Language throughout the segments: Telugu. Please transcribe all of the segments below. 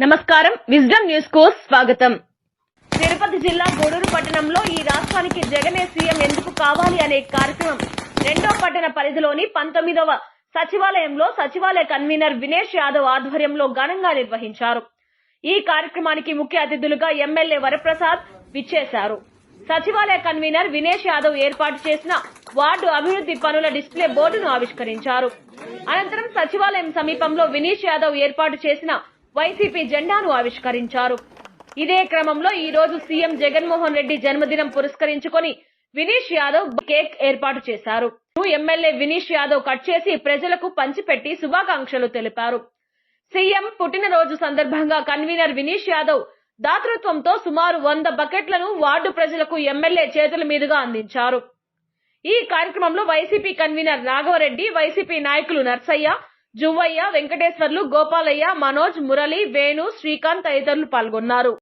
నమస్కారం విజ్డమ్ న్యూస్ కు స్వాగతం. తిరుపతి జిల్లా గూడూరు పట్టణంలో ఈ రాష్ట్రానికి జగనే సీఎం ఎందుకు కావాలి అనే కార్యక్రమం రెండో పట్టణ పరిధిలోని 19వ సచివాలయంలో సచివాలయ కన్వీనర్ వినేష్ యాదవ్ ఆధ్వర్యంలో ఘనంగా నిర్వహించారు. ఈ కార్యక్రమానికి ముఖ్య అతిథులుగా ఎమ్మెల్యే వరప్రసాద్ విచ్చేశారు. సచివాలయ కన్వీనర్ వినేష్ యాదవ్ ఏర్పాటు చేసిన వార్డు అభివృద్ధి పనుల డిస్ప్లే బోర్డును ఆవిష్కరించారు. అనంతరం సచివాలయం సమీపంలో వినేష్ యాదవ్ ఏర్పాటు చేసిన వైసీపీ జెండాను ఆవిష్కరించారు. ఇదే క్రమంలో ఈ రోజు సీఎం జగన్మోహన్ రెడ్డి జన్మదినం పురస్కరించుకొని వినేష్ యాదవ్ కేక్ ఏర్పాటు చేశారు. ఎమ్మెల్యే వినేష్ యాదవ్ కట్ చేసి ప్రజలకు పంచిపెట్టి శుభాకాంక్షలు తెలిపారు. సీఎం పుట్టినరోజు సందర్భంగా కన్వీనర్ వినేష్ యాదవ్ దాతృత్వంతో సుమారు 100 బకెట్లను వార్డు ప్రజలకు ఎమ్మెల్యే చేతుల మీదుగా అందించారు. ఈ కార్యక్రమంలో వైసీపీ కన్వీనర్ రాఘవరెడ్డి, వైసీపీ నాయకులు నర్సయ్య, జువ్వయ్య, వెంకటేశ్వర్లు, గోపాలయ్య, మనోజ్, మురళి, వేణు, శ్రీకాంత్ తదితరులు పాల్గొన్నారు.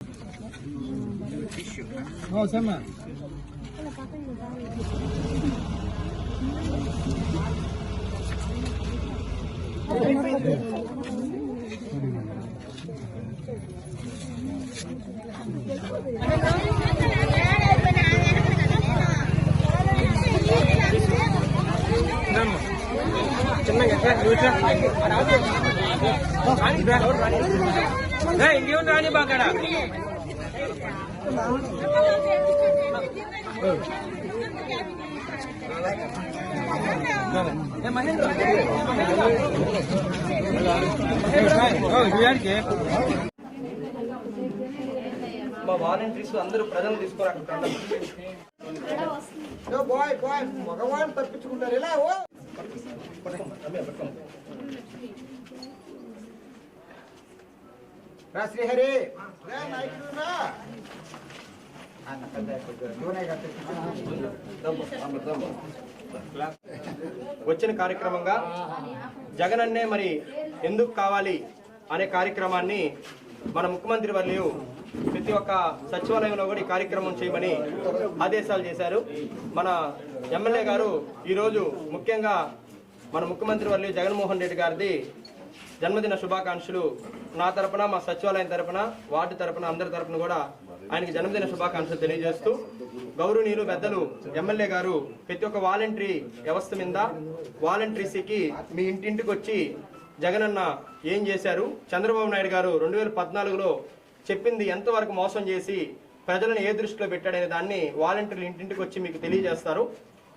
ఇంకేం రాని బాగా మా వాలంటీర్స్ అందరూ ప్రజలు తీసుకోవాలి. మగవాళ్ళు తప్పించుకుంటారు ఇలా రా శ్రీహరి వచ్చిన కార్యక్రమంగా జగన్ అన్నే మరి ఎందుకు కావాలి అనే కార్యక్రమాన్ని మన ముఖ్యమంత్రి వర్యులు ప్రతి ఒక్క సచివాలయంలో కూడా ఈ కార్యక్రమం చేయమని ఆదేశాలు చేశారు. మన ఎమ్మెల్యే గారు ఈరోజు ముఖ్యంగా మన ముఖ్యమంత్రి వర్యులు జగన్మోహన్ రెడ్డి గారిది జన్మదిన శుభాకాంక్షలు నా తరపున, మా సచివాలయం తరపున, వార్డు తరపున, అందరి తరపున కూడా ఆయనకి జన్మదిన శుభాకాంక్షలు తెలియజేస్తూ, గౌరవనీయులు పెద్దలు ఎమ్మెల్యే గారు ప్రతి ఒక్క వాలంటరీ వ్యవస్థ మీద వాలంటీర్స్కి మీ ఇంటింటికి వచ్చి జగనన్న ఏం చేశారు, చంద్రబాబు నాయుడు గారు 2014లో చెప్పింది ఎంతవరకు మోసం చేసి ప్రజలను ఏ దృష్టిలో పెట్టాడనే దాన్ని వాలంటీర్లు ఇంటింటికి వచ్చి మీకు తెలియజేస్తారు.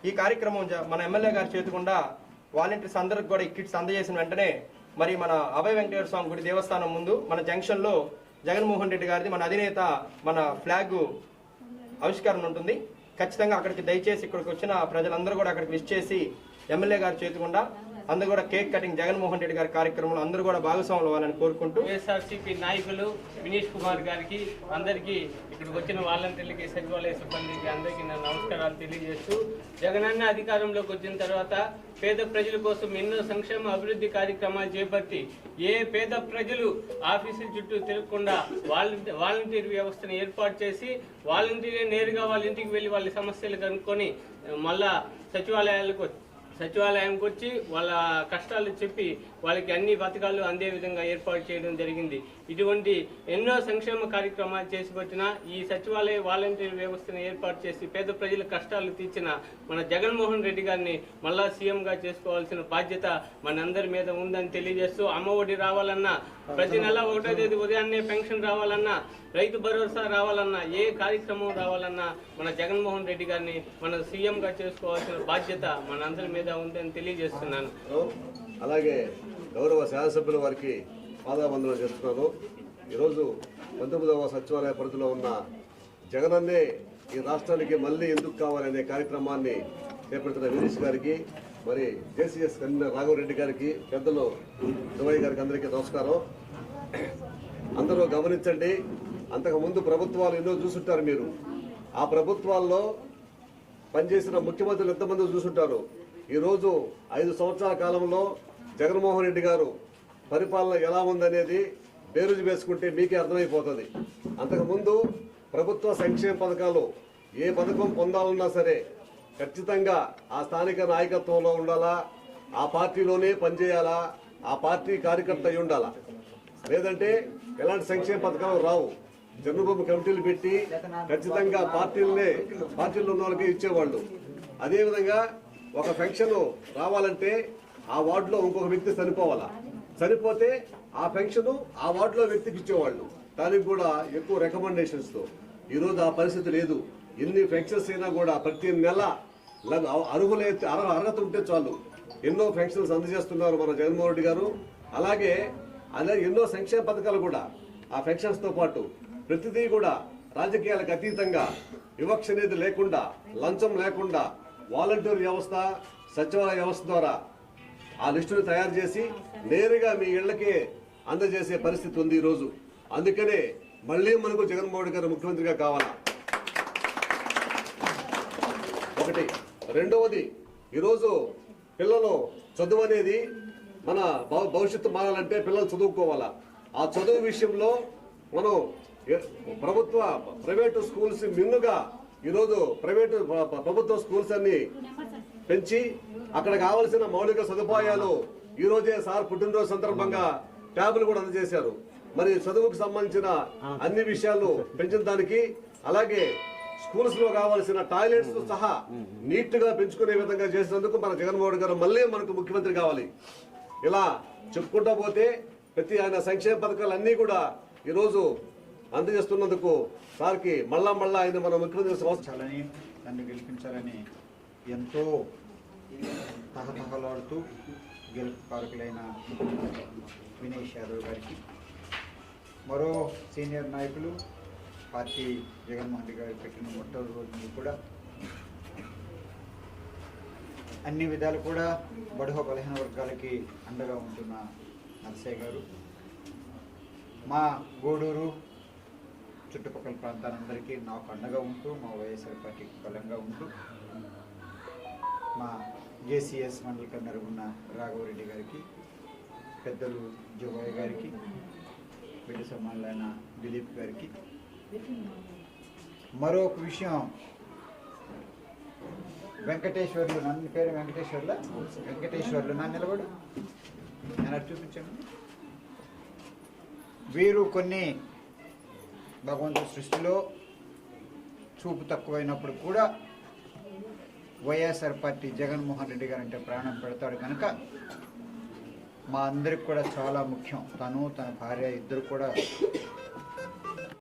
ఈ కార్యక్రమం మన ఎమ్మెల్యే గారి చేతుకుండా వాలంటీర్స్ అందరికి కూడా ఈ కిట్స్ అందజేసిన వెంటనే మరి మన అభయ వెంకటేశ్వర స్వామి గుడి దేవస్థానం ముందు మన జంక్షన్ లో జగన్మోహన్ రెడ్డి గారిది మన అధినేత మన ఫ్లాగ్ ఆవిష్కరణ ఉంటుంది. ఖచ్చితంగా అక్కడికి దయచేసి ఇక్కడికి వచ్చిన ప్రజలందరూ కూడా అక్కడికి విష్ చేసి ఎమ్మెల్యే గారి చేతుకుండా అందరూ కూడా కేక్ కటింగ్ జగన్మోహన్ రెడ్డి గారి కార్యక్రమంలో అందరూ కూడా భాగస్వాములు అవ్వాలని కోరుకుంటూ వైఎస్ఆర్సీపీ నాయకులు వినీష్ కుమార్ గారికి, అందరికీ ఇక్కడికి వచ్చిన వాలంటీర్లకి, సచివాలయ సిబ్బందికి అందరికీ నా నమస్కారాలు తెలియజేస్తూ, జగనన్న అధికారంలోకి వచ్చిన తర్వాత పేద ప్రజల కోసం ఎన్నో సంక్షేమ అభివృద్ధి కార్యక్రమాలు చేపట్టి ఏ పేద ప్రజలు ఆఫీసుల చుట్టూ తిరగకుండా వాలంటీర్ వ్యవస్థను ఏర్పాటు చేసి వాలంటీరే నేరుగా వాళ్ళ ఇంటికి వెళ్ళి వాళ్ళ సమస్యలు కనుక్కొని మళ్ళా సచివాలయానికి వచ్చి వాళ్ళ కష్టాలు చెప్పి వాళ్ళకి అన్ని పథకాలు అందే విధంగా ఏర్పాటు చేయడం జరిగింది. ఇటువంటి ఎన్నో సంక్షేమ కార్యక్రమాలు చేసి వచ్చిన ఈ సచివాలయ వాలంటీర్ వ్యవస్థను ఏర్పాటు చేసి పేద ప్రజల కష్టాలు తీర్చిన మన జగన్మోహన్ రెడ్డి గారిని మళ్ళా సీఎంగా చేసుకోవాల్సిన బాధ్యత మనందరి మీద ఉందని తెలియజేస్తూ, అమ్మఒడి రావాలన్నా, ప్రతి నెల 1వ తేదీ ఉదయాన్నే పెన్షన్ రావాలన్నా, రైతు భరోసా రావాలన్నా, ఏ కార్యక్రమం రావాలన్నా మన జగన్మోహన్ రెడ్డి గారిని మన సీఎంగా చేసుకోవాల్సిన బాధ్యత మనందరి మీద ఉందని తెలియజేస్తున్నాను. అలాగే గౌరవ శాసనసభ్యుల వారికి పాదాబంధనం చేస్తున్నాను. ఈరోజు 19వ సచివాలయ పరిధిలో ఉన్న జగనన్నే ఈ రాష్ట్రానికి మళ్ళీ ఎందుకు కావాలనే కార్యక్రమాన్ని చేపడుతున్న వినీష్ గారికి, మరి జేసీఎస్ కన్వీనర్ రాఘవరెడ్డి గారికి, పెద్దలు దువయ్య గారికి అందరికీ నమస్కారం. అందరూ గమనించండి, అంతకుముందు ప్రభుత్వాలు ఎన్నో చూసుంటారు. మీరు ఆ ప్రభుత్వాల్లో పనిచేసిన ముఖ్యమంత్రులు ఎంతమంది చూసుంటారు. ఈరోజు 5 సంవత్సరాల కాలంలో జగన్మోహన్ రెడ్డి గారు పరిపాలన ఎలా ఉందనేది బేరుజు వేసుకుంటే మీకే అర్థమైపోతుంది. అంతకుముందు ప్రభుత్వ సంక్షేమ పథకాలు ఏ పథకం పొందాలన్నా సరే ఖచ్చితంగా ఆ స్థానిక నాయకత్వంలో ఉండాలా, ఆ పార్టీలోనే పనిచేయాలా, ఆ పార్టీ కార్యకర్త అయి ఉండాలా. లేదంటే ఎలాంటి సంక్షేమ పథకాలు రావు. జన్మభూమి కమిటీలు పెట్టి ఖచ్చితంగా పార్టీల్లో ఉన్న వాళ్ళకి ఇచ్చేవాళ్ళు. అదేవిధంగా ఒక పెన్షన్ రావాలంటే ఆ వార్డులో ఇంకొక వ్యక్తి చనిపోతే ఆ పెన్షన్ ఆ వార్డులో వ్యక్తికి ఇచ్చేవాళ్ళు. దానికి కూడా ఎక్కువ రికమెండేషన్స్ తో. ఈరోజు ఆ పరిస్థితి లేదు. ఎన్ని పెన్షన్స్ అయినా కూడా ప్రతి నెల అర్హత ఉంటే చాలు ఎన్నో పెన్షన్స్ అందజేస్తున్నారు మన జగన్మోహన్ రెడ్డి గారు. అలాగే ఎన్నో సంక్షేమ పథకాలు కూడా ఆ పెన్షన్స్ తో పాటు ప్రతిదీ కూడా రాజకీయాలకు అతీతంగా వివక్ష అనేది లేకుండా, లంచం లేకుండా వాలంటీర్ వ్యవస్థ, సచివాలయ వ్యవస్థ ద్వారా ఆ లిస్టును తయారు చేసి నేరుగా మీ ఇళ్లకే అందజేసే పరిస్థితి ఉంది ఈరోజు. అందుకనే మళ్ళీ మనకు జగన్మోహన్ రెడ్డి గారు ముఖ్యమంత్రిగా కావాలా. ఒకటి. రెండవది, ఈరోజు పిల్లలు చదువు అనేది మన భవిష్యత్తు మారాలంటే పిల్లలు చదువుకోవాలా. ఆ చదువు విషయంలో మనం ప్రైవేటు స్కూల్స్ మిన్నుగా ఈరోజు ప్రభుత్వ స్కూల్స్ అన్ని పెంచి అక్కడ కావలసిన మౌలిక సదుపాయాలు ఈ రోజే సార్ పుట్టినరోజు సందర్భంగా ట్యాబులు కూడా అందజేశారు. మరి చదువుకు సంబంధించిన అన్ని విషయాలు పెంచిన దానికి, అలాగే స్కూల్స్ లో కావాల్సిన టాయిలెట్స్ సహా నీట్ గా పెంచుకునే విధంగా చేసినందుకు మన జగన్మోహన్ గారు మళ్ళీ మనకు ముఖ్యమంత్రి కావాలి. ఇలా చెప్పుకుంటా పోతే ప్రతి ఆయన సంక్షేమ పథకాలు అన్ని కూడా ఈరోజు అందజేస్తున్నందుకు సార్కి మళ్ళా ఆయన మన ముఖ్యమంత్రి నన్ను గెలిపించాలని ఎంతో తహతహలాడుతూ గెలుపు కారకులైన వినేష్ యాదవ్ గారికి, మరో సీనియర్ నాయకులు పార్టీ జగన్మోహన్ రెడ్డి గారు పెట్టిన మొట్టమొదటి రోజు కూడా అన్ని విధాలు కూడా బడుగు బలహీన వర్గాలకి అండగా ఉంటున్న నరసయ్య గారు, మా గూడూరు చుట్టుపక్కల ప్రాంతాలందరికీ నాకు అండగా ఉంటూ, మా వైఎస్ఆర్ పార్టీకి బలంగా ఉంటూ, మా జేసీఎస్ మండలి కన్వీనర్ ఉన్న రాఘవరెడ్డి గారికి, పెద్దలు జోబయ్య గారికి, బిడ్డ సమానులైన దిలీప్ గారికి. మరొక విషయం, వెంకటేశ్వర్లు, నన్ను పేరు వెంకటేశ్వర్లు నన్ను నిలబడు, నేను చూపించండి. వీరు కొన్ని భగవంతుడి సృష్టిలో చూపు తక్కువైనప్పుడు కూడా వైఎస్ఆర్ పార్టీ జగన్మోహన్ రెడ్డి గారు అంటే ప్రాణం పెడతాడు కనుక మా అందరికి కూడా చాలా ముఖ్యం. తను తన భార్య ఇద్దరు కూడా